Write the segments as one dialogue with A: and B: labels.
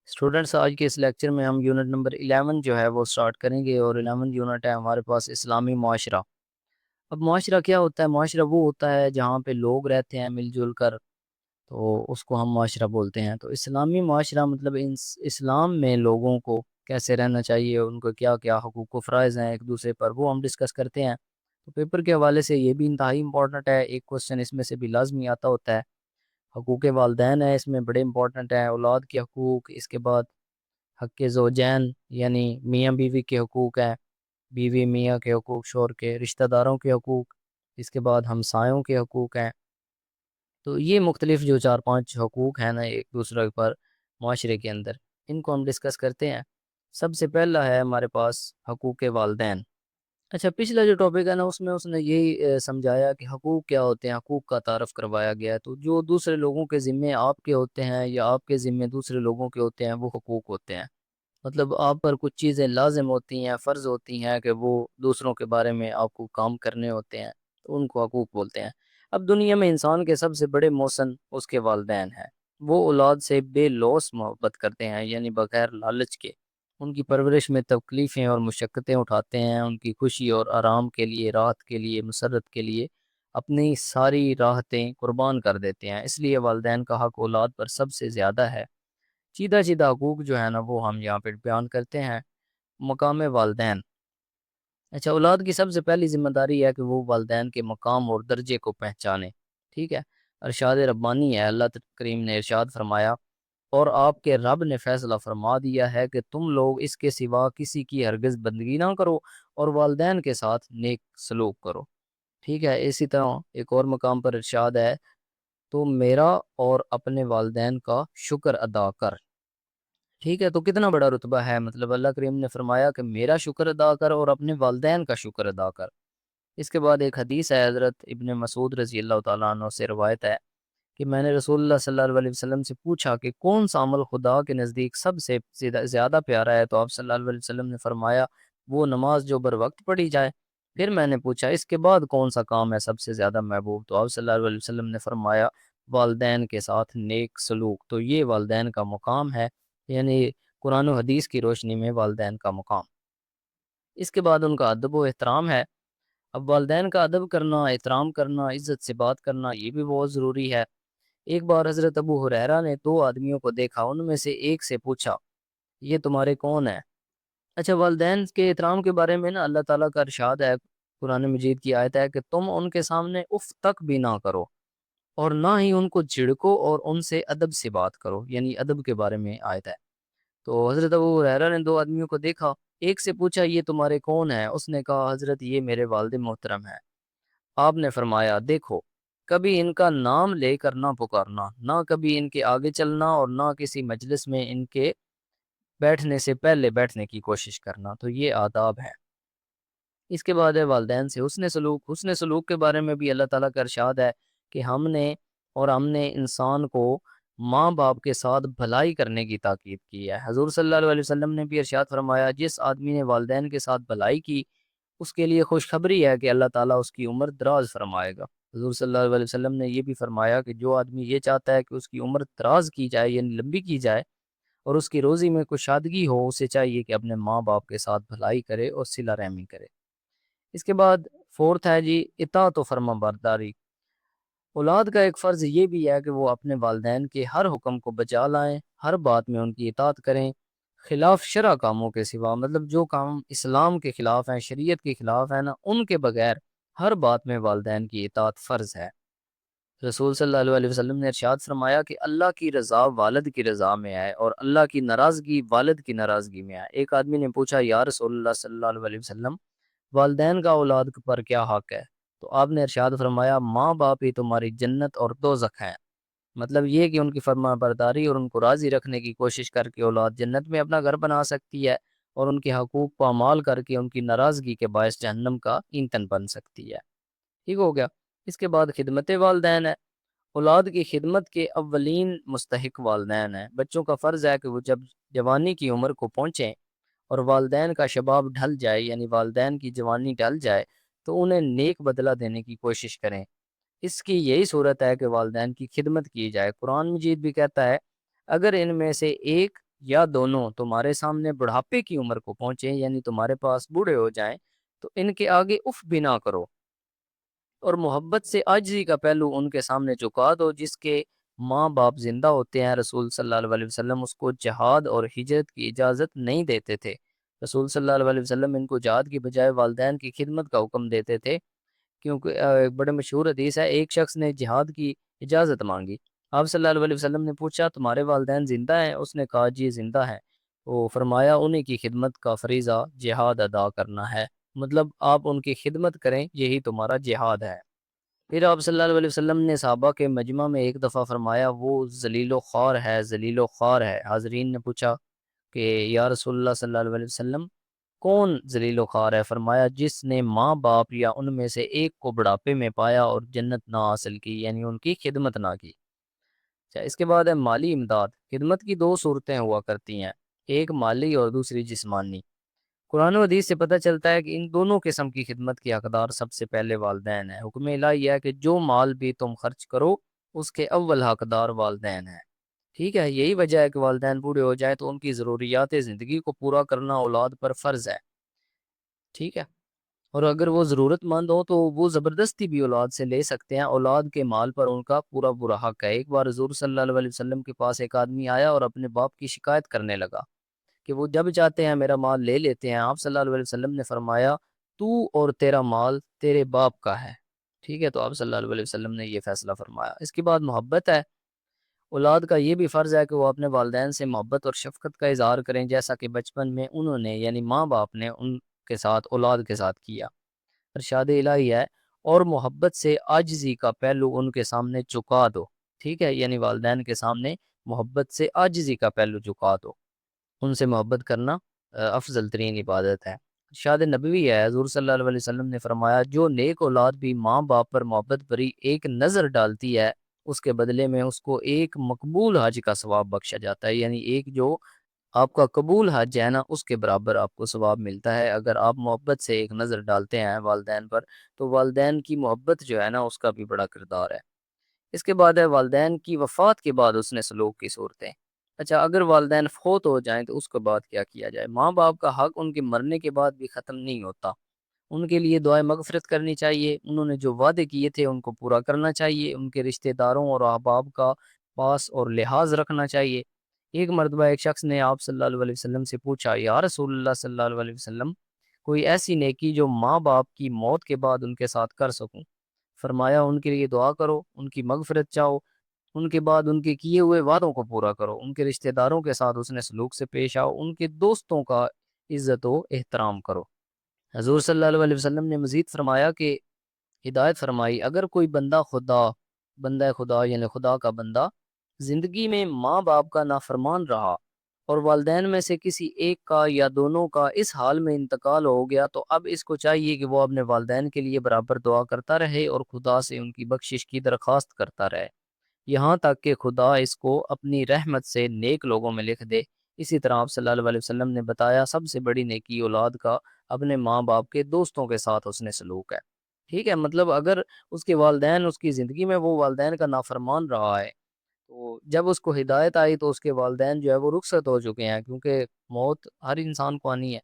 A: Students, آج کے اس lecture میں ہم یونٹ نمبر 11 جو ہے وہ سٹارٹ کریں گے، اور 11 یونٹ ہے ہمارے پاس اسلامی معاشرہ۔ اب معاشرہ کیا ہوتا ہے؟ معاشرہ وہ ہوتا ہے جہاں پہ لوگ رہتے ہیں مل جل کر، تو اس کو ہم معاشرہ بولتے ہیں۔ تو اسلامی معاشرہ مطلب اسلام میں لوگوں کو کیسے رہنا چاہیے، ان کو کیا کیا حقوق و فرائض ہیں ایک دوسرے پر، وہ ہم ڈسکس کرتے ہیں۔ تو پیپر کے حوالے سے یہ بھی انتہائی امپورٹنٹ ہے، ایک کوسچن اس میں سے بھی لازمی آتا ہوتا ہے۔ حقوق والدین ہے، اس میں بڑے امپورٹنٹ ہیں، اولاد کے حقوق، اس کے بعد حق زوجین یعنی میاں بیوی کے حقوق ہیں، بیوی میاں کے حقوق، شوہر کے، رشتہ داروں کے حقوق، اس کے بعد ہمسایوں کے حقوق ہیں۔ تو یہ مختلف جو 4-5 حقوق ہیں نا ایک دوسرے پر معاشرے کے اندر، ان کو ہم ڈسکس کرتے ہیں۔ سب سے پہلا ہے ہمارے پاس حقوق والدین۔ اچھا، پچھلا جو ٹاپک ہے نا اس نے یہی سمجھایا کہ حقوق کیا ہوتے ہیں، حقوق کا تعارف کروایا گیا ہے۔ تو جو دوسرے لوگوں کے ذمے آپ کے ہوتے ہیں یا آپ کے ذمے دوسرے لوگوں کے ہوتے ہیں، وہ حقوق ہوتے ہیں۔ مطلب آپ پر کچھ چیزیں لازم ہوتی ہیں، فرض ہوتی ہیں کہ وہ دوسروں کے بارے میں آپ کو کام کرنے ہوتے ہیں، تو ان کو حقوق بولتے ہیں۔ اب دنیا میں انسان کے سب سے بڑے محسن اس کے والدین ہیں۔ وہ اولاد سے بے لوث محبت کرتے ہیں، یعنی بغیر لالچ کے ان کی پرورش میں تکلیفیں اور مشقتیں اٹھاتے ہیں، ان کی خوشی اور آرام کے لیے، راحت کے لیے، مسرت کے لیے اپنی ساری راحتیں قربان کر دیتے ہیں۔ اس لیے والدین کا حق اولاد پر سب سے زیادہ ہے۔ سیدھا سیدھا حقوق جو ہے نا وہ ہم یہاں پہ بیان کرتے ہیں۔ مقام والدین۔ اچھا، اولاد کی سب سے پہلی ذمہ داری ہے کہ وہ والدین کے مقام اور درجے کو پہچانے، ٹھیک ہے۔ ارشاد ربانی ہے، اللہ کریم نے ارشاد فرمایا، اور آپ کے رب نے فیصلہ فرما دیا ہے کہ تم لوگ اس کے سوا کسی کی ہرگز بندگی نہ کرو اور والدین کے ساتھ نیک سلوک کرو، ٹھیک ہے۔ اسی طرح ایک اور مقام پر ارشاد ہے، تو میرا اور اپنے والدین کا شکر ادا کر، ٹھیک ہے۔ تو کتنا بڑا رتبہ ہے، مطلب اللہ کریم نے فرمایا کہ میرا شکر ادا کر اور اپنے والدین کا شکر ادا کر۔ اس کے بعد ایک حدیث ہے، حضرت ابن مسعود رضی اللہ تعالیٰ عنہ سے روایت ہے کہ میں نے رسول اللہ صلی اللہ علیہ وسلم سے پوچھا کہ کون سا عمل خدا کے نزدیک سب سے زیادہ پیارا ہے، تو آپ صلی اللہ علیہ وسلم نے فرمایا وہ نماز جو بر وقت پڑھی جائے۔ پھر میں نے پوچھا اس کے بعد کون سا کام ہے سب سے زیادہ محبوب، تو آپ صلی اللہ علیہ وسلم نے فرمایا والدین کے ساتھ نیک سلوک۔ تو یہ والدین کا مقام ہے، یعنی قرآن و حدیث کی روشنی میں والدین کا مقام۔ اس کے بعد ان کا ادب و احترام ہے۔ اب والدین کا ادب کرنا، احترام کرنا، عزت سے بات کرنا، یہ بھی بہت ضروری ہے۔ ایک بار حضرت ابو ہریرہ نے 2 آدمیوں کو دیکھا، ان میں سے ایک سے پوچھا یہ تمہارے کون ہیں؟ اچھا، والدین کے احترام کے بارے میں نا اللہ تعالیٰ کا ارشاد ہے، قرآن مجید کی آیت ہے کہ تم ان کے سامنے اف تک بھی نہ کرو اور نہ ہی ان کو جھڑکو اور ان سے ادب سے بات کرو، یعنی ادب کے بارے میں آیت ہے۔ تو حضرت ابو ہریرہ نے 2 آدمیوں کو دیکھا، ایک سے پوچھا یہ تمہارے کون ہیں؟ اس نے کہا حضرت یہ میرے والد محترم ہیں۔ آپ نے فرمایا دیکھو، کبھی ان کا نام لے کر نہ پکارنا، نہ کبھی ان کے آگے چلنا، اور نہ کسی مجلس میں ان کے بیٹھنے سے پہلے بیٹھنے کی کوشش کرنا۔ تو یہ آداب ہے۔ اس کے بعد ہے والدین سے حسن سلوک۔ حسن سلوک کے بارے میں بھی اللہ تعالیٰ کا ارشاد ہے کہ ہم نے انسان کو ماں باپ کے ساتھ بھلائی کرنے کی تاکید کی ہے۔ حضور صلی اللہ علیہ وسلم نے بھی ارشاد فرمایا جس آدمی نے والدین کے ساتھ بھلائی کی اس کے لیے خوشخبری ہے کہ اللہ تعالیٰ اس کی عمر دراز فرمائے گا۔ حضور صلی اللہ علیہ وسلم نے یہ بھی فرمایا کہ جو آدمی یہ چاہتا ہے کہ اس کی عمر دراز کی جائے، یعنی لمبی کی جائے، اور اس کی روزی میں کشادگی ہو، اسے چاہیے کہ اپنے ماں باپ کے ساتھ بھلائی کرے اور صلہ رحمی کرے۔ اس کے بعد 4 ہے جی اطاعت و فرما برداری۔ اولاد کا ایک فرض یہ بھی ہے کہ وہ اپنے والدین کے ہر حکم کو بجا لائیں، ہر بات میں ان کی اطاعت کریں، خلاف شرع کاموں کے سوا، مطلب جو کام اسلام کے خلاف ہیں، شریعت کے خلاف ہیں نا، ان کے بغیر ہر بات میں والدین کی اطاعت فرض ہے۔ رسول صلی اللہ علیہ وسلم نے ارشاد فرمایا کہ اللہ کی رضا والد کی رضا میں ہے اور اللہ کی ناراضگی والد کی ناراضگی میں ہے۔ ایک آدمی نے پوچھا یا رسول اللہ صلی اللہ علیہ وسلم، والدین کا اولاد پر کیا حق ہے؟ تو آپ نے ارشاد فرمایا ماں باپ ہی تمہاری جنت اور دوزخ ہیں۔ مطلب یہ کہ ان کی فرما برداری اور ان کو راضی رکھنے کی کوشش کر کے اولاد جنت میں اپنا گھر بنا سکتی ہے، اور ان کے حقوق پامال کر کے ان کی ناراضگی کے باعث جہنم کا ایندھن بن سکتی ہے۔ ٹھیک ہو گیا۔ اس کے بعد خدمت والدین ہے۔ اولاد کی خدمت کے اولین مستحق والدین ہیں۔ بچوں کا فرض ہے کہ وہ جب جوانی کی عمر کو پہنچیں اور والدین کا شباب ڈھل جائے، یعنی والدین کی جوانی ڈھل جائے، تو انہیں نیک بدلہ دینے کی کوشش کریں۔ اس کی یہی صورت ہے کہ والدین کی خدمت کی جائے۔ قرآن مجید بھی کہتا ہے اگر ان میں سے ایک یا دونوں تمہارے سامنے بڑھاپے کی عمر کو پہنچے، یعنی تمہارے پاس بوڑھے ہو جائیں، تو ان کے آگے اف بھی نہ کرو، اور محبت سے عاجزی کا پہلو ان کے سامنے چکا دو۔ جس کے ماں باپ زندہ ہوتے ہیں، رسول صلی اللہ علیہ وسلم اس کو جہاد اور ہجرت کی اجازت نہیں دیتے تھے۔ رسول صلی اللہ علیہ وسلم ان کو جہاد کی بجائے والدین کی خدمت کا حکم دیتے تھے، کیونکہ ایک بڑے مشہور حدیث ہے، ایک شخص نے جہاد کی اجازت مانگی، آپ صلی اللہ علیہ وسلم نے پوچھا تمہارے والدین زندہ ہیں؟ اس نے کہا جی زندہ ہیں۔ وہ فرمایا انہیں کی خدمت کا فریضہ جہاد ادا کرنا ہے، مطلب آپ ان کی خدمت کریں، یہی تمہارا جہاد ہے۔ پھر آپ صلی اللہ علیہ وسلم نے صحابہ کے مجمع میں ایک دفعہ فرمایا وہ ذلیل و خوار ہے، ذلیل و خوار ہے۔ حاضرین نے پوچھا کہ یا رسول اللہ صلی اللہ علیہ وسلم کون ذلیل و خوار ہے؟ فرمایا جس نے ماں باپ یا ان میں سے ایک کو بڑھاپے میں پایا اور جنت نہ حاصل کی، یعنی ان کی خدمت نہ کی۔ اچھا، اس کے بعد ہے مالی امداد۔ خدمت کی دو صورتیں ہوا کرتی ہیں، ایک مالی اور دوسری جسمانی۔ قرآن و حدیث سے پتہ چلتا ہے کہ ان دونوں قسم کی خدمت کے حقدار سب سے پہلے والدین ہیں۔ حکم الہی ہے کہ جو مال بھی تم خرچ کرو اس کے اول حقدار والدین ہیں۔ ٹھیک ہے، یہی وجہ ہے کہ والدین بوڑھے ہو جائے تو ان کی ضروریات زندگی کو پورا کرنا اولاد پر فرض ہے۔ ٹھیک ہے، اور اگر وہ ضرورت مند ہو تو وہ زبردستی بھی اولاد سے لے سکتے ہیں، اولاد کے مال پر ان کا پورا پورا حق ہے۔ ایک بار حضور صلی اللہ علیہ وسلم کے پاس ایک آدمی آیا اور اپنے باپ کی شکایت کرنے لگا کہ وہ جب چاہتے ہیں میرا مال لے لیتے ہیں۔ آپ صلی اللہ علیہ وسلم نے فرمایا تو اور تیرا مال تیرے باپ کا ہے۔ ٹھیک ہے، تو آپ صلی اللہ علیہ وسلم نے یہ فیصلہ فرمایا۔ اس کے بعد محبت ہے۔ اولاد کا یہ بھی فرض ہے کہ وہ اپنے والدین سے محبت اور شفقت کا اظہار کریں، جیسا کہ بچپن میں انہوں نے یعنی ماں باپ نے ان کے ساتھ اولاد کے ساتھ کیا۔ ارشاد الہی ہے اور محبت سے عاجزی کا پہلو ان کے سامنے چکا دو۔ ٹھیک ہے، یعنی والدین کے سامنے محبت سے عاجزی کا پہلو چکا دو، ان سے محبت کرنا افضل ترین عبادت ہے۔ ارشاد نبوی ہے، حضور صلی اللہ علیہ وسلم نے فرمایا جو نیک اولاد بھی ماں باپ پر محبت بری ایک نظر ڈالتی ہے اس کے بدلے میں اس کو ایک مقبول حج کا ثواب بخشا جاتا ہے، یعنی ایک جو آپ کا قبول حج ہے نا اس کے برابر آپ کو ثواب ملتا ہے۔ اگر آپ محبت سے ایک نظر ڈالتے ہیں والدین پر تو والدین کی محبت جو ہے نا اس کا بھی بڑا کردار ہے۔ اس کے بعد ہے والدین کی وفات کے بعد اس نے سلوک کی صورتیں۔ اچھا، اگر والدین فوت ہو جائیں تو اس کے بعد کیا کیا جائے؟ ماں باپ کا حق ان کے مرنے کے بعد بھی ختم نہیں ہوتا، ان کے لیے دعائیں مغفرت کرنی چاہیے، انہوں نے جو وعدے کیے تھے ان کو پورا کرنا چاہیے، ان کے رشتہ داروں اور احباب کا پاس اور لحاظ رکھنا چاہیے۔ ایک مرتبہ ایک شخص نے آپ صلی اللہ علیہ وسلم سے پوچھا یا رسول اللہ صلی اللہ علیہ وسلم کوئی ایسی نیکی جو ماں باپ کی موت کے بعد ان کے ساتھ کر سکوں؟ فرمایا ان کے لیے دعا کرو، ان کی مغفرت چاہو، ان کے بعد ان کے کیے ہوئے وعدوں کو پورا کرو، ان کے رشتہ داروں کے ساتھ حسن سلوک سے پیش آؤ، ان کے دوستوں کا عزت و احترام کرو۔ حضور صلی اللہ علیہ وسلم نے مزید فرمایا کہ ہدایت فرمائی اگر کوئی بندہ خدا یعنی خدا کا بندہ زندگی میں ماں باپ کا نافرمان رہا اور والدین میں سے کسی ایک کا یا دونوں کا اس حال میں انتقال ہو گیا تو اب اس کو چاہیے کہ وہ اپنے والدین کے لیے برابر دعا کرتا رہے اور خدا سے ان کی بخشش کی درخواست کرتا رہے، یہاں تک کہ خدا اس کو اپنی رحمت سے نیک لوگوں میں لکھ دے۔ اسی طرح آپ صلی اللہ علیہ وسلم نے بتایا سب سے بڑی نیکی اولاد کا اپنے ماں باپ کے دوستوں کے ساتھ حسن سلوک ہے۔ ٹھیک ہے، مطلب اگر اس کے والدین اس کی زندگی میں وہ والدین کا نافرمان رہا ہے تو جب اس کو ہدایت آئی تو اس کے والدین جو ہے وہ رخصت ہو چکے ہیں، کیونکہ موت ہر انسان کو آنی ہے،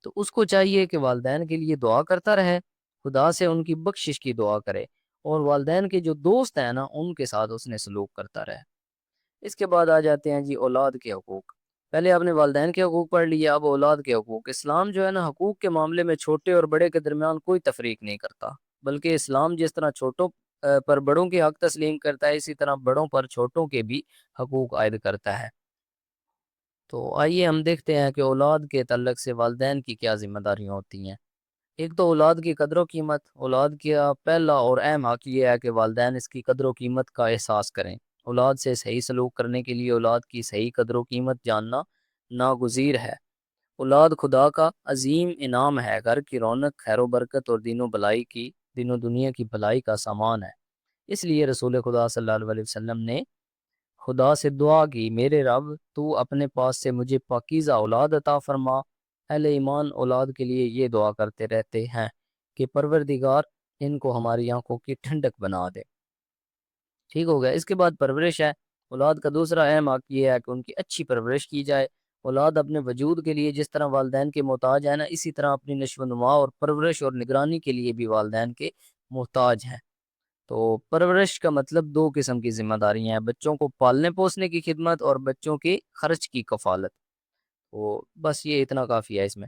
A: تو اس کو چاہیے کہ والدین کے لیے دعا کرتا رہے، خدا سے ان کی بخشش کی دعا کرے، اور والدین کے جو دوست ہیں نا ان کے ساتھ اس نے سلوک کرتا رہے۔ اس کے بعد آ جاتے ہیں جی اولاد کے حقوق۔ پہلے آپ نے والدین کے حقوق پڑھ لیے، اب اولاد کے حقوق۔ اسلام جو ہے نا حقوق کے معاملے میں چھوٹے اور بڑے کے درمیان کوئی تفریق نہیں کرتا، بلکہ اسلام جس طرح چھوٹوں پر بڑوں کے حق تسلیم کرتا ہے اسی طرح بڑوں پر چھوٹوں کے بھی حقوق عائد کرتا ہے۔ تو آئیے ہم دیکھتے ہیں کہ اولاد کے تعلق سے والدین کی کیا ذمہ داریاں ہوتی ہیں۔ ایک تو اولاد کی قدر و قیمت۔ اولاد کا پہلا اور اہم حق یہ ہے کہ والدین اس کی قدر و قیمت کا احساس کریں۔ اولاد سے صحیح سلوک کرنے کے لیے اولاد کی صحیح قدر و قیمت جاننا ناگزیر ہے۔ اولاد خدا کا عظیم انعام ہے، گھر کی رونق، خیر و برکت اور دین و دنیا کی بھلائی کا سامان ہے۔ اس لیے رسول خدا صلی اللہ علیہ وسلم نے خدا سے دعا کی میرے رب تو اپنے پاس سے مجھے پاکیزہ اولاد عطا فرما۔ اہل ایمان اولاد کے لیے یہ دعا کرتے رہتے ہیں کہ پروردگار ان کو ہماری آنکھوں کی ٹھنڈک بنا دے۔ ٹھیک ہو گیا۔ اس کے بعد پرورش ہے۔ اولاد کا دوسرا اہم حق یہ ہے کہ ان کی اچھی پرورش کی جائے۔ اولاد اپنے وجود کے لیے جس طرح والدین کے محتاج ہیں نا، اسی طرح اپنی نشو و نما اور پرورش اور نگرانی کے لیے بھی والدین کے محتاج ہیں۔ تو پرورش کا مطلب دو قسم کی ذمہ داریاں ہیں، بچوں کو پالنے پوسنے کی خدمت اور بچوں کے خرچ کی کفالت۔ تو بس یہ اتنا کافی ہے اس میں۔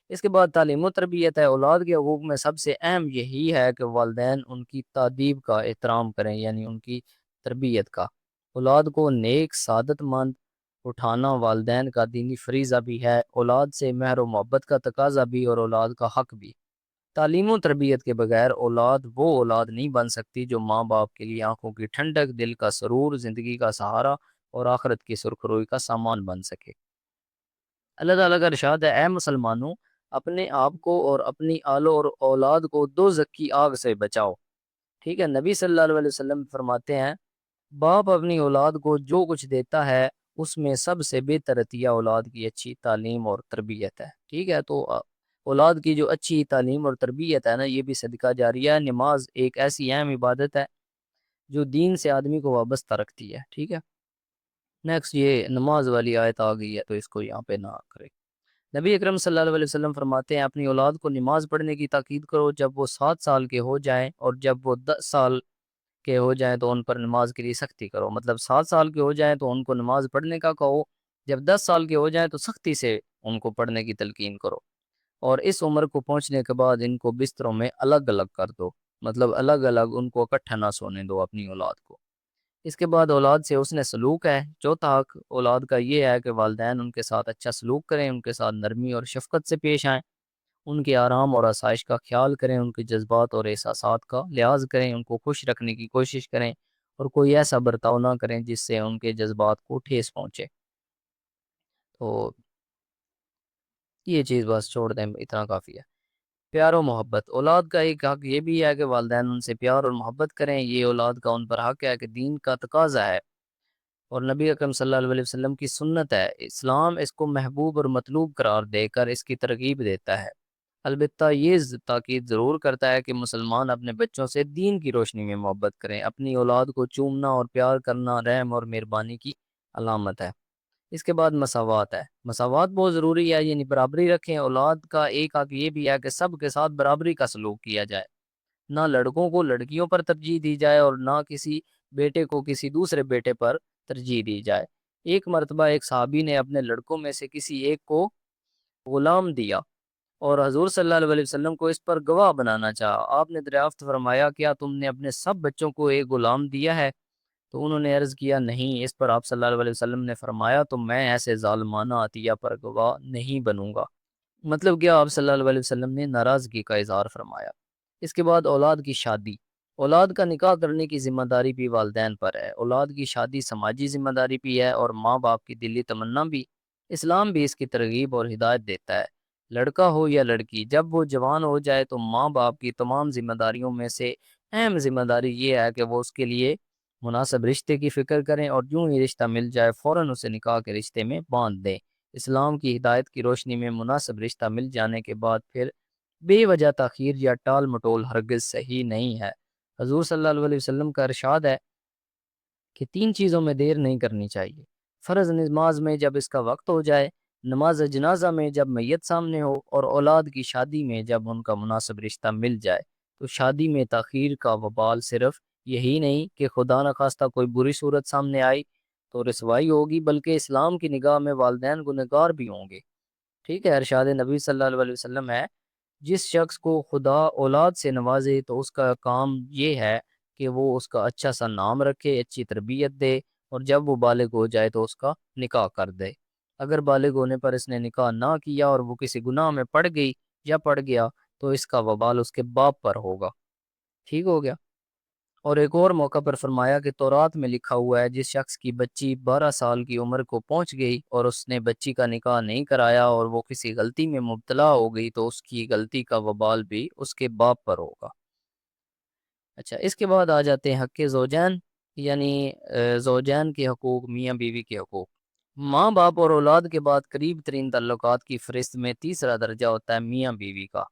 A: اس کے بعد تعلیم و تربیت ہے۔ اولاد کے حقوق میں سب سے اہم یہی ہے کہ والدین ان کی تادیب کا احترام کریں، یعنی ان کی تربیت کا۔ اولاد کو نیک سعادت مند اٹھانا والدین کا دینی فریضہ بھی ہے، اولاد سے مہر و محبت کا تقاضا بھی اور اولاد کا حق بھی۔ تعلیم و تربیت کے بغیر اولاد وہ اولاد نہیں بن سکتی جو ماں باپ کے لیے آنکھوں کی ٹھنڈک، دل کا سرور، زندگی کا سہارا اور آخرت کی سرخروئی کا سامان بن سکے۔ اللہ تعالیٰ کا ارشاد ہے، اے مسلمانوں، اپنے آپ کو اور اپنی آل اور اولاد کو دوزخ کی آگ سے بچاؤ۔ ٹھیک ہے، نبی صلی اللہ علیہ وسلم فرماتے ہیں، باپ اپنی اولاد کو جو کچھ دیتا ہے اس میں سب سے بہتر عطیہ اولاد کی اچھی تعلیم اور تربیت ہے۔ ٹھیک ہے، تو اولاد کی جو اچھی تعلیم اور تربیت ہے نا، یہ بھی صدقہ جاریہ ہے۔ نماز ایک ایسی اہم عبادت ہے جو دین سے آدمی کو وابستہ رکھتی ہے۔ ٹھیک ہے، نیکسٹ یہ نماز والی آیت آ گئی ہے تو اس کو یہاں پہ نہ کرے۔ نبی اکرم صلی اللہ علیہ وسلم فرماتے ہیں، اپنی اولاد کو نماز پڑھنے کی تاکید کرو جب وہ 7 سال کے ہو جائیں، اور جب وہ 10 سال کے ہو جائیں تو ان پر نماز کے لیے سختی کرو۔ مطلب 7 سال کے ہو جائیں تو ان کو نماز پڑھنے کا کہو، جب 10 سال کے ہو جائیں تو سختی سے ان کو پڑھنے کی تلقین کرو، اور اس عمر کو پہنچنے کے بعد ان کو بستروں میں الگ الگ کر دو، مطلب الگ الگ، ان کو اکٹھا نہ سونے دو اپنی اولاد کو۔ اس کے بعد اولاد سے حسن سلوک ہے۔ چوتھا حق اولاد کا یہ ہے کہ والدین ان کے ساتھ اچھا سلوک کریں، ان کے ساتھ نرمی اور شفقت سے پیش آئیں، ان کے آرام اور آسائش کا خیال کریں، ان کے جذبات اور احساسات کا لحاظ کریں، ان کو خوش رکھنے کی کوشش کریں، اور کوئی ایسا برتاؤ نہ کریں جس سے ان کے جذبات کو ٹھیس پہنچے۔ تو یہ چیز بس چھوڑ دیں، اتنا کافی ہے۔ پیار و محبت، اولاد کا ایک حق یہ بھی ہے کہ والدین ان سے پیار اور محبت کریں، یہ اولاد کا ان پر حق ہے کہ دین کا تقاضا ہے اور نبی اکرم صلی اللہ علیہ وسلم کی سنت ہے۔ اسلام اس کو محبوب اور مطلوب قرار دے کر اس کی ترغیب دیتا ہے، البتہ یہ تاکید ضرور کرتا ہے کہ مسلمان اپنے بچوں سے دین کی روشنی میں محبت کریں۔ اپنی اولاد کو چومنا اور پیار کرنا رحم اور مہربانی کی علامت ہے۔ اس کے بعد مساوات ہے۔ مساوات بہت ضروری ہے، یعنی برابری رکھیں۔ اولاد کا ایک حق یہ بھی ہے کہ سب کے ساتھ برابری کا سلوک کیا جائے، نہ لڑکوں کو لڑکیوں پر ترجیح دی جائے اور نہ کسی بیٹے کو کسی دوسرے بیٹے پر ترجیح دی جائے۔ ایک مرتبہ ایک صحابی نے اپنے لڑکوں میں سے کسی ایک کو غلام دیا اور حضور صلی اللہ علیہ وسلم کو اس پر گواہ بنانا چاہا۔ آپ نے دریافت فرمایا، کیا تم نے اپنے سب بچوں کو ایک غلام دیا ہے؟ تو انہوں نے عرض کیا، نہیں۔ اس پر آپ صلی اللہ علیہ وسلم نے فرمایا، تو میں ایسے ظالمانہ عطیہ پر گواہ نہیں بنوں گا۔ مطلب کیا، آپ صلی اللہ علیہ وسلم نے ناراضگی کا اظہار فرمایا۔ اس کے بعد اولاد کی شادی، اولاد کا نکاح کرنے کی ذمہ داری بھی والدین پر ہے۔ اولاد کی شادی سماجی ذمہ داری بھی ہے اور ماں باپ کی دلی تمنا بھی۔ اسلام بھی اس کی ترغیب اور ہدایت دیتا ہے۔ لڑکا ہو یا لڑکی، جب وہ جوان ہو جائے تو ماں باپ کی تمام ذمہ داریوں میں سے اہم ذمہ داری یہ ہے کہ وہ اس کے لیے مناسب رشتے کی فکر کریں، اور جو ہی رشتہ مل جائے فوراً اسے نکاح کے رشتے میں باندھ دیں۔ اسلام کی ہدایت کی روشنی میں مناسب رشتہ مل جانے کے بعد پھر بے وجہ تاخیر یا ٹال مٹول ہرگز صحیح نہیں ہے۔ حضور صلی اللہ علیہ وسلم کا ارشاد ہے کہ 3 چیزوں میں دیر نہیں کرنی چاہیے: فرض نماز میں جب اس کا وقت ہو جائے، نماز جنازہ میں جب میت سامنے ہو، اور اولاد کی شادی میں جب ان کا مناسب رشتہ مل جائے۔ تو شادی میں تاخیر کا وبال صرف یہی نہیں کہ خدا نخواستہ کوئی بری صورت سامنے آئی تو رسوائی ہوگی، بلکہ اسلام کی نگاہ میں والدین گنہگار بھی ہوں گے۔ ٹھیک ہے، ارشاد نبی صلی اللہ علیہ وسلم ہے، جس شخص کو خدا اولاد سے نوازے تو اس کا کام یہ ہے کہ وہ اس کا اچھا سا نام رکھے، اچھی تربیت دے، اور جب وہ بالغ ہو جائے تو اس کا نکاح کر دے۔ اگر بالغ ہونے پر اس نے نکاح نہ کیا اور وہ کسی گناہ میں پڑ گئی یا پڑ گیا تو اس کا وبال اس کے باپ پر ہوگا۔ ٹھیک ہو گیا۔ اور ایک اور موقع پر فرمایا کہ تورات میں لکھا ہوا ہے، جس شخص کی بچی 12 سال کی عمر کو پہنچ گئی اور اس نے بچی کا نکاح نہیں کرایا اور وہ کسی غلطی میں مبتلا ہو گئی تو اس کی غلطی کا وبال بھی اس کے باپ پر ہوگا۔ اچھا، اس کے بعد آ جاتے ہیں حق زوجین، یعنی زوجین کے حقوق، میاں بیوی کے حقوق۔ ماں باپ اور اولاد کے بعد قریب ترین تعلقات کی فہرست میں تیسرا درجہ ہوتا ہے میاں بیوی کا۔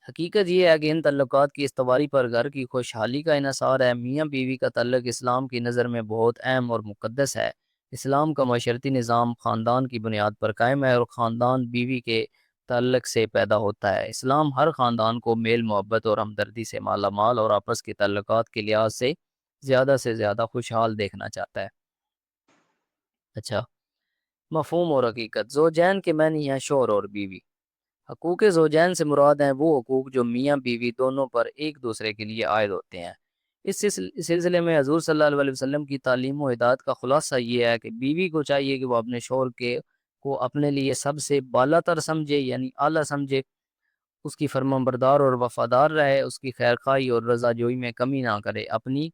A: حقیقت یہ ہے کہ ان تعلقات کی استواری پر گھر کی خوشحالی کا انحصار ہے۔ میاں بیوی کا تعلق اسلام کی نظر میں بہت اہم اور مقدس ہے۔ اسلام کا معاشرتی نظام خاندان کی بنیاد پر قائم ہے اور خاندان بیوی کے تعلق سے پیدا ہوتا ہے۔ اسلام ہر خاندان کو میل محبت اور ہمدردی سے مالا مال اور آپس کے تعلقات کے لحاظ سے زیادہ خوشحال دیکھنا چاہتا ہے۔ اچھا، مفہوم اور حقیقت۔ زوجین کے معنی ہیں شوہر اور بیوی۔ حقوق زوجین سے مراد ہیں وہ حقوق جو میاں بیوی دونوں پر ایک دوسرے کے لیے عائد ہوتے ہیں۔ اس سلسلے میں حضور صلی اللہ علیہ وسلم کی تعلیم و ہدایت کا خلاصہ یہ ہے کہ بیوی کو چاہیے کہ وہ اپنے شوہر کے کو اپنے لیے سب سے بالا تر سمجھے، یعنی اعلیٰ سمجھے، اس کی فرمان بردار اور وفادار رہے، اس کی خیرخواہی اور رضا جوئی میں کمی نہ کرے، اپنی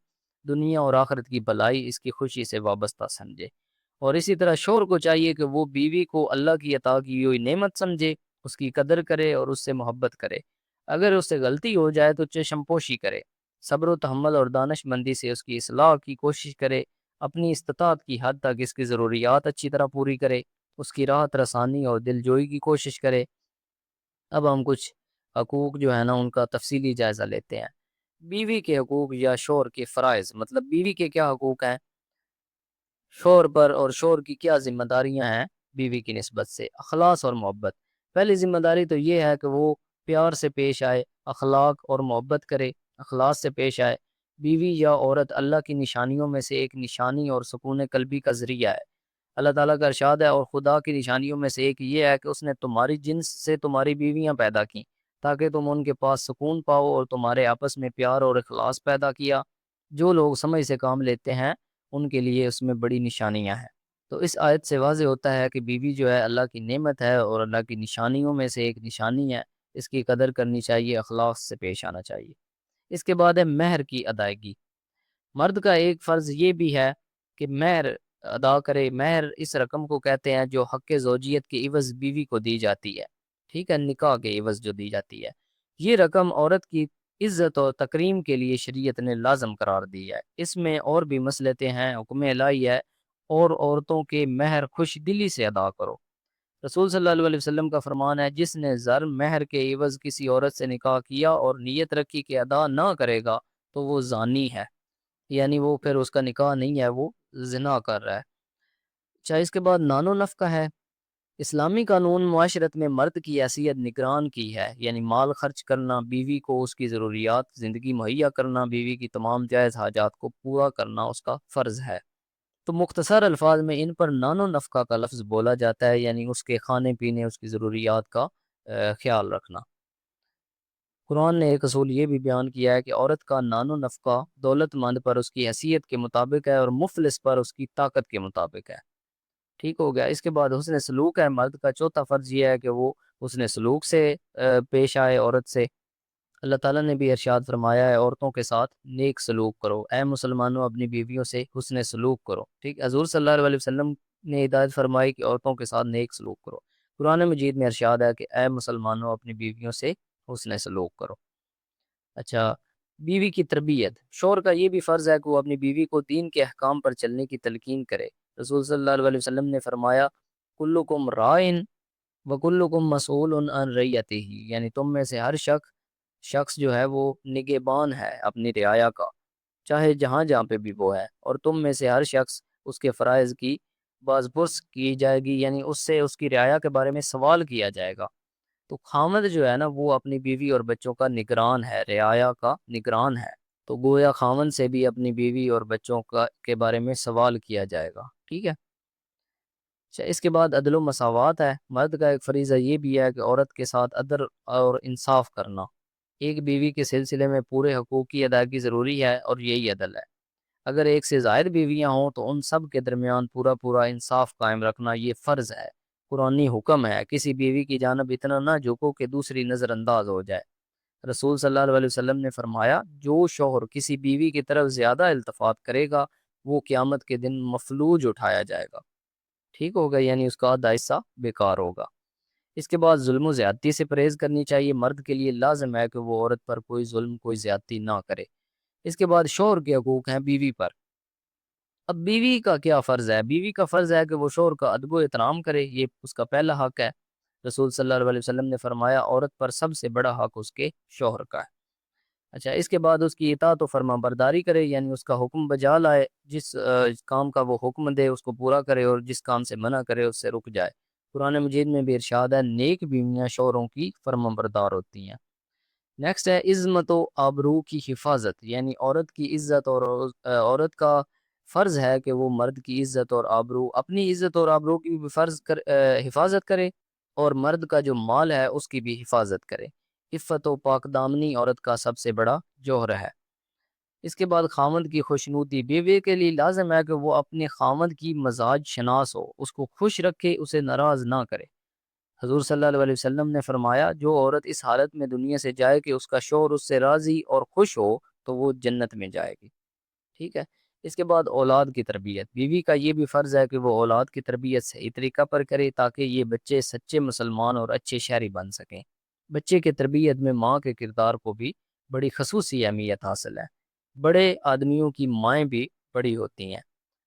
A: دنیا اور آخرت کی بھلائی اس کی خوشی سے وابستہ سمجھے۔ اور اسی طرح شوہر کو چاہیے کہ وہ بیوی کو اللہ کی عطا کی ہوئی نعمت سمجھے، اس کی قدر کرے اور اس سے محبت کرے۔ اگر اس سے غلطی ہو جائے تو چشم پوشی کرے، صبر و تحمل اور دانش مندی سے اس کی اصلاح کی کوشش کرے، اپنی استطاعت کی حد تک اس کی ضروریات اچھی طرح پوری کرے، اس کی راحت رسانی اور دل جوئی کی کوشش کرے۔ اب ہم کچھ حقوق جو ہے نا ان کا تفصیلی جائزہ لیتے ہیں۔ بیوی کے حقوق یا شوہر کے فرائض، مطلب بیوی کے کیا حقوق ہیں شوہر پر، اور شوہر کی کیا ذمہ داریاں ہیں بیوی کی نسبت سے۔ اخلاص اور محبت۔ پہلی ذمہ داری تو یہ ہے کہ وہ پیار سے پیش آئے، اخلاق اور محبت کرے، اخلاص سے پیش آئے۔ بیوی یا عورت اللہ کی نشانیوں میں سے ایک نشانی اور سکون قلبی کا ذریعہ ہے۔ اللہ تعالیٰ کا ارشاد ہے، اور خدا کی نشانیوں میں سے ایک یہ ہے کہ اس نے تمہاری جنس سے تمہاری بیویاں پیدا کیں تاکہ تم ان کے پاس سکون پاؤ، اور تمہارے آپس میں پیار اور اخلاص پیدا کیا۔ جو لوگ سمجھ سے کام لیتے ہیں ان کے لیے اس میں بڑی نشانیاں ہیں۔ تو اس آیت سے واضح ہوتا ہے کہ بیوی جو ہے اللہ کی نعمت ہے اور اللہ کی نشانیوں میں سے ایک نشانی ہے، اس کی قدر کرنی چاہیے، اخلاق سے پیش آنا چاہیے۔ اس کے بعد ہے مہر کی ادائیگی۔ مرد کا ایک فرض یہ بھی ہے کہ مہر ادا کرے۔ مہر اس رقم کو کہتے ہیں جو حق زوجیت کے عوض بیوی کو دی جاتی ہے، ٹھیک ہے، نکاح کے عوض جو دی جاتی ہے۔ یہ رقم عورت کی عزت اور تکریم کے لیے شریعت نے لازم قرار دی ہے۔ اس میں اور بھی مصلحتیں ہیں، حکم الہی ہے، اور عورتوں کے مہر خوش دلی سے ادا کرو۔ رسول صلی اللہ علیہ وسلم کا فرمان ہے، جس نے زر مہر کے عوض کسی عورت سے نکاح کیا اور نیت رکھی کہ ادا نہ کرے گا تو وہ زانی ہے، یعنی وہ پھر اس کا نکاح نہیں ہے، وہ زنا کر رہا ہے۔ اچھا، اس کے بعد نان و نفقہ ہے۔ اسلامی قانون معاشرت میں مرد کی حیثیت نگران کی ہے، یعنی مال خرچ کرنا، بیوی کو اس کی ضروریات زندگی مہیا کرنا، بیوی کی تمام جائز حاجات کو پورا کرنا اس کا فرض ہے۔ تو مختصر الفاظ میں ان پر نان و نفقہ کا لفظ بولا جاتا ہے، یعنی اس کے کھانے پینے، اس کی ضروریات کا خیال رکھنا۔ قرآن نے ایک اصول یہ بھی بیان کیا ہے کہ عورت کا نان و نفقہ دولت مند پر اس کی حیثیت کے مطابق ہے اور مفلس پر اس کی طاقت کے مطابق ہے۔ ٹھیک ہو گیا۔ اس کے بعد حسن سلوک ہے۔ مرد کا چوتھا فرض یہ ہے کہ وہ حسن سلوک سے پیش آئے عورت سے۔ اللہ تعالیٰ نے بھی ارشاد فرمایا ہے، عورتوں کے ساتھ نیک سلوک کرو، اے مسلمانوں اپنی بیویوں سے حسن سلوک کرو۔ ٹھیک، حضور صلی اللہ علیہ وسلم نے ہدایت فرمائی کہ عورتوں کے ساتھ نیک سلوک کرو۔ قرآن مجید میں ارشاد ہے کہ اے مسلمانوں اپنی بیویوں سے حسن سلوک کرو۔ اچھا، بیوی کی تربیت۔ شوہر کا یہ بھی فرض ہے کہ وہ اپنی بیوی کو دین کے احکام پر چلنے کی تلقین کرے۔ رسول صلی اللہ علیہ وسلم نے فرمایا، کلکم رائن وکلکم مسئول عن رعیتہ، یعنی تم میں سے ہر شخص جو ہے وہ نگہبان ہے اپنی رعایا کا، چاہے جہاں جہاں پہ بھی وہ ہے، اور تم میں سے ہر شخص اس کے فرائض کی بازپرس کی جائے گی، یعنی اس سے اس کی رعایا کے بارے میں سوال کیا جائے گا۔ تو خامد جو ہے نا وہ اپنی بیوی اور بچوں کا نگران ہے، رعایا کا نگران ہے، تو گویا خامد سے بھی اپنی بیوی اور بچوں کے بارے میں سوال کیا جائے گا۔ ٹھیک ہے۔ اچھا، اس کے بعد عدل و مساوات ہے۔ مرد کا ایک فریضہ یہ بھی ہے کہ عورت کے ساتھ عدل اور انصاف کرنا۔ ایک بیوی کے سلسلے میں پورے حقوق کی ادائیگی ضروری ہے، اور یہی عدل ہے۔ اگر ایک سے زائد بیویاں ہوں تو ان سب کے درمیان پورا انصاف قائم رکھنا یہ فرض ہے، قرآنی حکم ہے۔ کسی بیوی کی جانب اتنا نہ جھکو کہ دوسری نظر انداز ہو جائے۔ رسول صلی اللہ علیہ وسلم نے فرمایا، جو شوہر کسی بیوی کی طرف زیادہ التفات کرے گا وہ قیامت کے دن مفلوج اٹھایا جائے گا۔ ٹھیک ہوگا، یعنی اس کا آدھا حصہ بیکار ہوگا۔ اس کے بعد ظلم و زیادتی سے پرہیز کرنی چاہیے۔ مرد کے لیے لازم ہے کہ وہ عورت پر کوئی ظلم، کوئی زیادتی نہ کرے۔ اس کے بعد شوہر کے حقوق ہیں بیوی پر۔ اب بیوی کا کیا فرض ہے؟ بیوی کا فرض ہے کہ وہ شوہر کا ادب و احترام کرے، یہ اس کا پہلا حق ہے۔ رسول صلی اللہ علیہ وسلم نے فرمایا عورت پر سب سے بڑا حق اس کے شوہر کا ہے۔ اچھا، اس کے بعد اس کی اطاعت و فرما برداری کرے، یعنی اس کا حکم بجا لائے، جس کام کا وہ حکم دے اس کو پورا کرے، اور جس کام سے منع کرے اس سے رک جائے۔ قرآن مجید میں بھی ارشاد ہے نیک بیویاں شوہروں کی فرما بردار ہوتی ہیں۔ نیکسٹ ہے عظمت و آبرو کی حفاظت، یعنی عورت کی عزت اور عورت کا فرض ہے کہ وہ مرد کی عزت اور آبرو، اپنی عزت اور آبرو کی بھی حفاظت کرے، اور مرد کا جو مال ہے اس کی بھی حفاظت کرے۔ عفت و پاک دامنی عورت کا سب سے بڑا جوہر ہے۔ اس کے بعد خامند کی خوشنودی، بیوی کے لیے لازم ہے کہ وہ اپنے خامند کی مزاج شناس ہو، اس کو خوش رکھے، اسے ناراض نہ کرے۔ حضور صلی اللہ علیہ وسلم نے فرمایا جو عورت اس حالت میں دنیا سے جائے کہ اس کا شوہر اس سے راضی اور خوش ہو تو وہ جنت میں جائے گی۔ ٹھیک ہے۔ اس کے بعد اولاد کی تربیت، بیوی کا یہ بھی فرض ہے کہ وہ اولاد کی تربیت صحیح طریقہ پر کرے تاکہ یہ بچے سچے مسلمان اور اچھے شہری بن سکیں۔ بچے کی تربیت میں ماں کے کردار کو بھی بڑی خصوصی اہمیت حاصل ہے۔ بڑے آدمیوں کی مائیں بھی بڑی ہوتی ہیں۔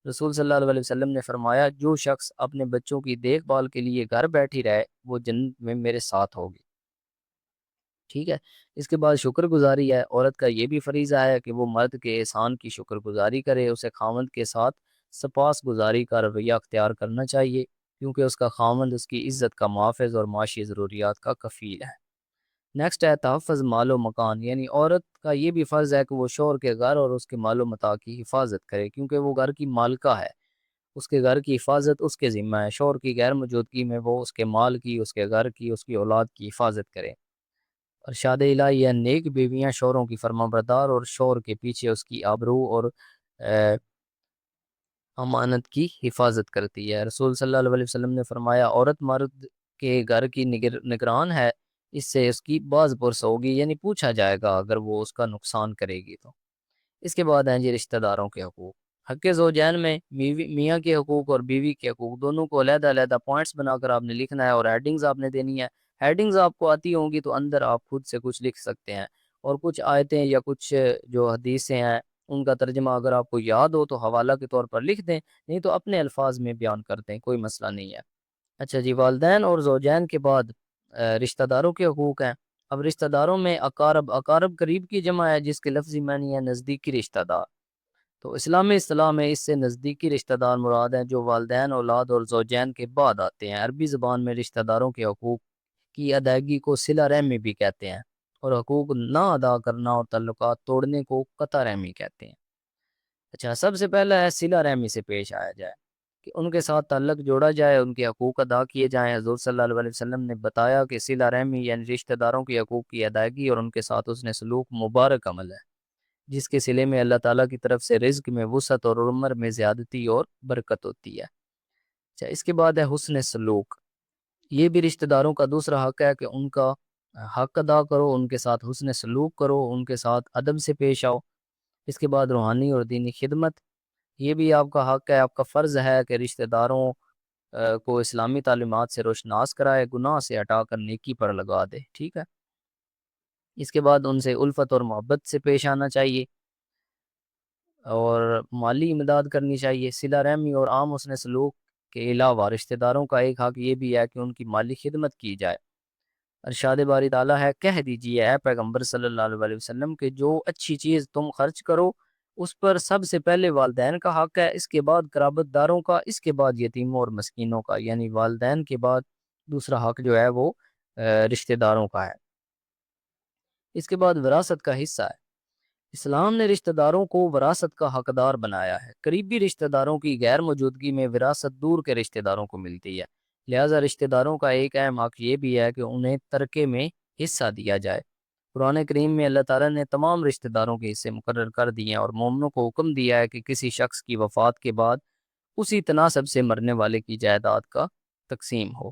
A: رسول صلی اللہ علیہ وسلم نے فرمایا جو شخص اپنے بچوں کی دیکھ بھال کے لیے گھر بیٹھی رہے وہ جنت میں میرے ساتھ ہوگی۔ ٹھیک ہے۔ اس کے بعد شکر گزاری ہے، عورت کا یہ بھی فریضہ ہے کہ وہ مرد کے احسان کی شکر گزاری کرے، اسے خاوند کے ساتھ سپاس گزاری کا رویہ اختیار کرنا چاہیے، کیونکہ اس کا خاوند اس کی عزت کا محافظ اور معاشی ضروریات کا کفیل ہے۔ نیکسٹ ہے تحفظ مال و مکان، یعنی عورت کا یہ بھی فرض ہے کہ وہ شوہر کے گھر اور اس کے مال و متاع کی حفاظت کرے، کیونکہ وہ گھر کی مالکہ ہے، اس کے گھر کی حفاظت اس کے ذمہ ہے۔ شوہر کی غیر موجودگی میں وہ اس کے مال کی، اس کے گھر کی، اس کی اولاد کی حفاظت کرے۔ ارشاد الہی ہے نیک بیویاں شوہروں کی فرما بردار اور شوہر کے پیچھے اس کی آبرو اور امانت کی حفاظت کرتی ہے۔ رسول صلی اللہ علیہ وسلم نے فرمایا عورت مرد کے گھر کی نگران ہے، اس سے اس کی باز پرس ہوگی، یعنی پوچھا جائے گا اگر وہ اس کا نقصان کرے گی تو۔ اس کے بعد ہیں جی رشتہ داروں کے حقوق۔ حق زوجین میں میاں کے حقوق اور بیوی کے حقوق دونوں کو علیحدہ علیحدہ پوائنٹس بنا کر آپ نے لکھنا ہے، اور ہیڈنگز آپ نے دینی ہے۔ ہیڈنگز آپ کو آتی ہوں گی تو اندر آپ خود سے کچھ لکھ سکتے ہیں، اور کچھ آیتیں یا کچھ جو حدیثیں ہیں ان کا ترجمہ اگر آپ کو یاد ہو تو حوالہ کے طور پر لکھ دیں، نہیں تو اپنے الفاظ میں بیان کر دیں، کوئی مسئلہ نہیں ہے۔ اچھا جی، والدین اور زوجین کے بعد رشتہ داروں کے حقوق ہیں۔ اب رشتہ داروں میں اقارب قریب کی جمع ہے جس کے لفظی معنی ہے نزدیکی رشتہ دار۔ تو اسلامی اصطلاح میں اس سے نزدیکی رشتہ دار مراد ہیں جو والدین، اولاد اور زوجین کے بعد آتے ہیں۔ عربی زبان میں رشتہ داروں کے حقوق کی ادائیگی کو صلہ رحمی بھی کہتے ہیں، اور حقوق نہ ادا کرنا اور تعلقات توڑنے کو قطع رحمی کہتے ہیں۔ اچھا، سب سے پہلا ہے صلہ رحمی سے پیش آیا جائے، کہ ان کے ساتھ تعلق جوڑا جائے، ان کے حقوق ادا کیے جائیں۔ حضور صلی اللہ علیہ وسلم نے بتایا کہ صلہ رحمی یعنی رشتہ داروں کے حقوق کی ادائیگی اور ان کے ساتھ حسن سلوک مبارک عمل ہے، جس کے صلے میں اللہ تعالیٰ کی طرف سے رزق میں وسعت اور عمر میں زیادتی اور برکت ہوتی ہے۔ اچھا، اس کے بعد ہے حسن سلوک۔ یہ بھی رشتہ داروں کا دوسرا حق ہے کہ ان کا حق ادا کرو، ان کے ساتھ حسن سلوک کرو، ان کے ساتھ ادب سے پیش آؤ۔ اس کے بعد روحانی اور دینی خدمت، یہ بھی آپ کا حق ہے، آپ کا فرض ہے کہ رشتہ داروں کو اسلامی تعلیمات سے روشناس کرائے، گناہ سے ہٹا کر نیکی پر لگا دے۔ ٹھیک ہے۔ اس کے بعد ان سے الفت اور محبت سے پیش آنا چاہیے، اور مالی امداد کرنی چاہیے۔ صلہ رحمی اور عام حسن سلوک کے علاوہ رشتہ داروں کا ایک حق یہ بھی ہے کہ ان کی مالی خدمت کی جائے۔ ارشاد باری تعالیٰ ہے کہہ دیجئے اے پیغمبر صلی اللہ علیہ وسلم کہ جو اچھی چیز تم خرچ کرو اس پر سب سے پہلے والدین کا حق ہے، اس کے بعد قرابت داروں کا، اس کے بعد یتیموں اور مسکینوں کا، یعنی والدین کے بعد دوسرا حق جو ہے وہ رشتہ داروں کا ہے۔ اس کے بعد وراثت کا حصہ ہے۔ اسلام نے رشتہ داروں کو وراثت کا حقدار بنایا ہے۔ قریبی رشتہ داروں کی غیر موجودگی میں وراثت دور کے رشتہ داروں کو ملتی ہے، لہٰذا رشتہ داروں کا ایک اہم حق یہ بھی ہے کہ انہیں ترکے میں حصہ دیا جائے۔ قرآن کریم میں اللہ تعالیٰ نے تمام رشتہ داروں کے حصے مقرر کر دیے ہیں، اور مومنوں کو حکم دیا ہے کہ کسی شخص کی وفات کے بعد اسی تناسب سے مرنے والے کی جائیداد کا تقسیم ہو۔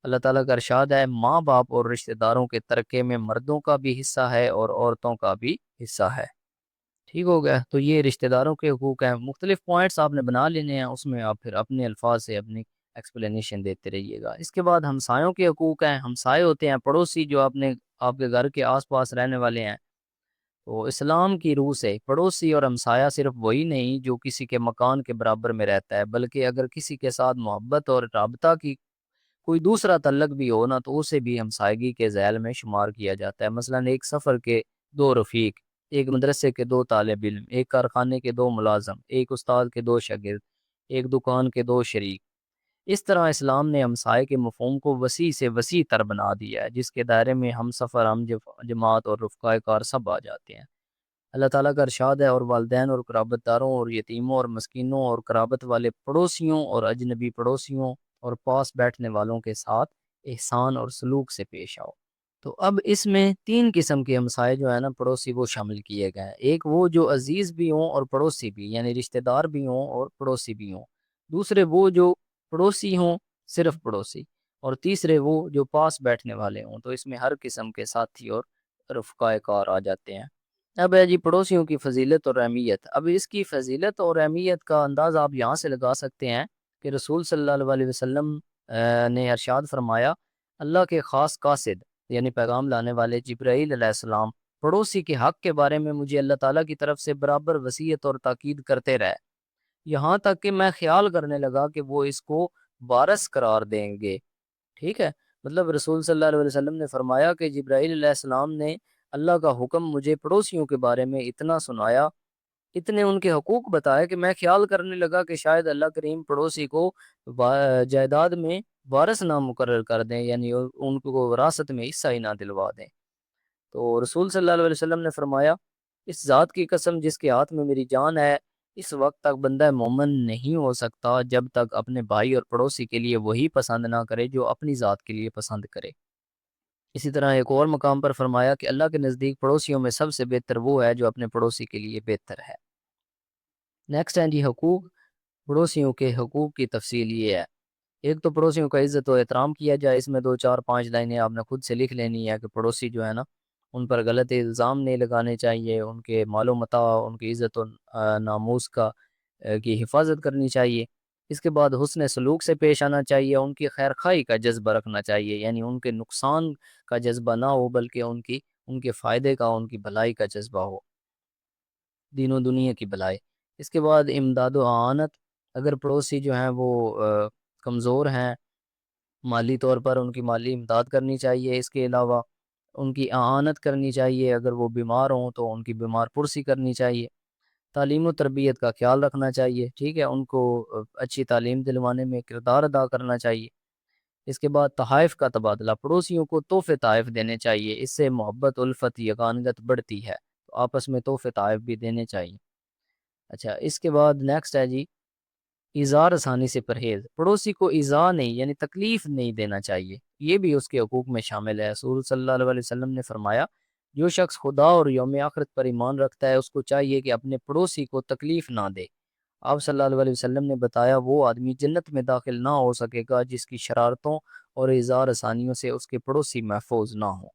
A: اللہ تعالیٰ کا ارشاد ہے ماں باپ اور رشتہ داروں کے ترکے میں مردوں کا بھی حصہ ہے اور عورتوں کا بھی حصہ ہے۔ ٹھیک ہو گیا؟ تو یہ رشتہ داروں کے حقوق ہیں۔ مختلف پوائنٹس آپ نے بنا لینے ہیں، اس میں آپ پھر اپنے الفاظ سے اپنی ایکسپلینیشن دیتے رہیے گا۔ اس کے بعد ہمسایوں کے حقوق ہیں۔ ہمسائے ہوتے ہیں پڑوسی جو آپ کے گھر کے آس پاس رہنے والے ہیں۔ تو اسلام کی روح سے پڑوسی اور ہمسایہ صرف وہی نہیں جو کسی کے مکان کے برابر میں رہتا ہے، بلکہ اگر کسی کے ساتھ محبت اور رابطہ کی کوئی دوسرا تعلق بھی ہو نا تو اسے بھی ہمسائیگی کے ذیل میں شمار کیا جاتا ہے۔ مثلا ایک سفر کے دو رفیق، ایک مدرسے کے دو طالب علم، ایک کارخانے کے دو ملازم، ایک استاد کے دو شاگرد، ایک دکان کے دو شریک۔ اس طرح اسلام نے ہمسائے کے مفہوم کو وسیع سے وسیع تر بنا دیا ہے، جس کے دائرے میں ہم سفر، ہم جماعت اور رفقائے کار سب آ جاتے ہیں۔ اللہ تعالیٰ کا ارشاد ہے، اور والدین اور قرابت داروں اور یتیموں اور مسکینوں اور قرابت والے پڑوسیوں اور اجنبی پڑوسیوں اور پاس بیٹھنے والوں کے ساتھ احسان اور سلوک سے پیش آؤ۔ تو اب اس میں تین قسم کے ہمسائے جو ہے نا پڑوسی وہ شامل کیے گئے ہیں۔ ایک وہ جو عزیز بھی ہوں اور پڑوسی بھی، یعنی رشتہ دار بھی ہوں اور پڑوسی بھی ہوں۔ دوسرے وہ جو پڑوسی ہوں، صرف پڑوسی۔ اور تیسرے وہ جو پاس بیٹھنے والے ہوں۔ تو اس میں ہر قسم کے ساتھی اور رفقائے کار آ جاتے ہیں۔ اب ہے جی پڑوسیوں کی فضیلت اور اہمیت۔ اب اس کی فضیلت اور اہمیت کا انداز آپ یہاں سے لگا سکتے ہیں کہ رسول صلی اللہ علیہ وسلم نے ارشاد فرمایا، اللہ کے خاص قاصد یعنی پیغام لانے والے جبرائیل علیہ السلام پڑوسی کے حق کے بارے میں مجھے اللہ تعالیٰ کی طرف سے برابر وصیت اور تاکید کرتے رہے، یہاں تک کہ میں خیال کرنے لگا کہ وہ اس کو وارث قرار دیں گے۔ ٹھیک ہے، مطلب رسول صلی اللہ علیہ وسلم نے فرمایا کہ جبرائیل علیہ السلام نے اللہ کا حکم مجھے پڑوسیوں کے بارے میں اتنا سنایا، اتنے ان کے حقوق بتائے کہ میں خیال کرنے لگا کہ شاید اللہ کریم پڑوسی کو جائیداد میں وارث نہ مقرر کر دیں، یعنی ان کو وراثت میں حصہ ہی نہ دلوا دیں۔ تو رسول صلی اللہ علیہ وسلم نے فرمایا، اس ذات کی قسم جس کے ہاتھ میں میری جان ہے، اس وقت تک بندہ مومن نہیں ہو سکتا جب تک اپنے بھائی اور پڑوسی کے لیے وہی پسند نہ کرے جو اپنی ذات کے لیے پسند کرے۔ اسی طرح ایک اور مقام پر فرمایا کہ اللہ کے نزدیک پڑوسیوں میں سب سے بہتر وہ ہے جو اپنے پڑوسی کے لیے بہتر ہے۔ نیکسٹ ہے جی حقوق۔ پڑوسیوں کے حقوق کی تفصیل یہ ہے، ایک تو پڑوسیوں کا عزت و احترام کیا جائے۔ اس میں 2 4 5 لائنیں آپ نے خود سے لکھ لینی ہے کہ پڑوسی جو ہے نا ان پر غلط الزام نہیں لگانے چاہیے، ان کے مال و متاع، ان کی عزت و ناموس کی حفاظت کرنی چاہیے۔ اس کے بعد حسن سلوک سے پیش آنا چاہیے، ان کی خیر خواہی کا جذبہ رکھنا چاہیے، یعنی ان کے نقصان کا جذبہ نہ ہو بلکہ ان کے فائدے کا، ان کی بھلائی کا جذبہ ہو، دین و دنیا کی بھلائی۔ اس کے بعد امداد و اعانت، اگر پڑوسی جو ہیں وہ کمزور ہیں مالی طور پر، ان کی مالی امداد کرنی چاہیے۔ اس کے علاوہ ان کی اعانت کرنی چاہیے، اگر وہ بیمار ہوں تو ان کی بیمار پرسی کرنی چاہیے۔ تعلیم و تربیت کا خیال رکھنا چاہیے، ٹھیک ہے، ان کو اچھی تعلیم دلوانے میں کردار ادا کرنا چاہیے۔ اس کے بعد تحائف کا تبادلہ، پڑوسیوں کو تحفے تحائف دینے چاہیے، اس سے محبت، الفت، یگانگت بڑھتی ہے، تو آپس میں تحفے تحائف بھی دینے چاہیے۔ اچھا، اس کے بعد نیکسٹ ہے جی ایذا رسانی سے پرہیز۔ پڑوسی کو ایذا نہیں یعنی تکلیف نہیں دینا چاہیے، یہ بھی اس کے حقوق میں شامل ہے۔ رسول صلی اللہ علیہ وسلم نے فرمایا، جو شخص خدا اور یوم آخرت پر ایمان رکھتا ہے اس کو چاہیے کہ اپنے پڑوسی کو تکلیف نہ دے۔ آپ صلی اللہ علیہ وسلم نے بتایا، وہ آدمی جنت میں داخل نہ ہو سکے گا جس کی شرارتوں اور ایذا رسانیوں سے اس کے پڑوسی محفوظ نہ ہوں۔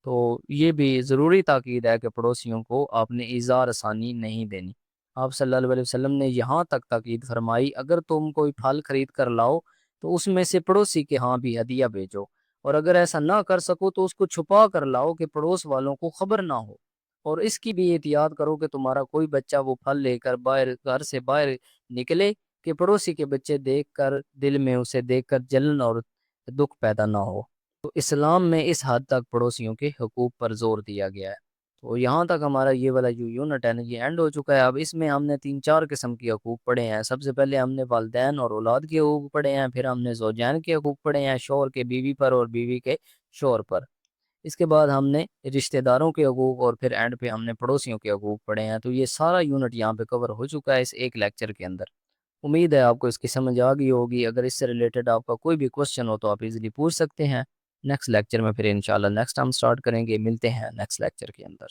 A: تو یہ بھی ضروری تاکید ہے کہ پڑوسیوں کو آپ نے ایذا رسانی نہیں دینی۔ آپ صلی اللہ علیہ وسلم نے یہاں تک تاکید فرمائی، اگر تم کوئی پھل خرید کر لاؤ تو اس میں سے پڑوسی کے ہاں بھی ہدیہ بھیجو، اور اگر ایسا نہ کر سکو تو اس کو چھپا کر لاؤ کہ پڑوس والوں کو خبر نہ ہو، اور اس کی بھی احتیاط کرو کہ تمہارا کوئی بچہ وہ پھل لے کر گھر سے باہر نکلے کہ پڑوسی کے بچے دیکھ کر دل میں اسے دیکھ کر جلن اور دکھ پیدا نہ ہو۔ تو اسلام میں اس حد تک پڑوسیوں کے حقوق پر زور دیا گیا ہے۔ تو یہاں تک ہمارا یہ والا جو یونٹ ہے نا یہ اینڈ ہو چکا ہے۔ اب اس میں ہم نے 3 4 قسم کے حقوق پڑھے ہیں۔ سب سے پہلے ہم نے والدین اور اولاد کے حقوق پڑھے ہیں، پھر ہم نے زوجین کے حقوق پڑھے ہیں، شوہر کے بیوی پر اور بیوی کے شوہر پر۔ اس کے بعد ہم نے رشتہ داروں کے حقوق، اور پھر اینڈ پہ ہم نے پڑوسیوں کے حقوق پڑھے ہیں۔ تو یہ سارا یونٹ یہاں پہ کور ہو چکا ہے اس ایک لیکچر کے اندر۔ امید ہے آپ کو اس کی سمجھ آ گئی ہوگی۔ اگر اس سے ریلیٹڈ آپ کا کوئی بھی کوشچن ہو تو آپ ایزیلی پوچھ سکتے ہیں۔ نیکسٹ لیکچر میں پھر انشاءاللہ نیکسٹ ہم سٹارٹ کریں گے۔ ملتے ہیں نیکسٹ لیکچر کے اندر۔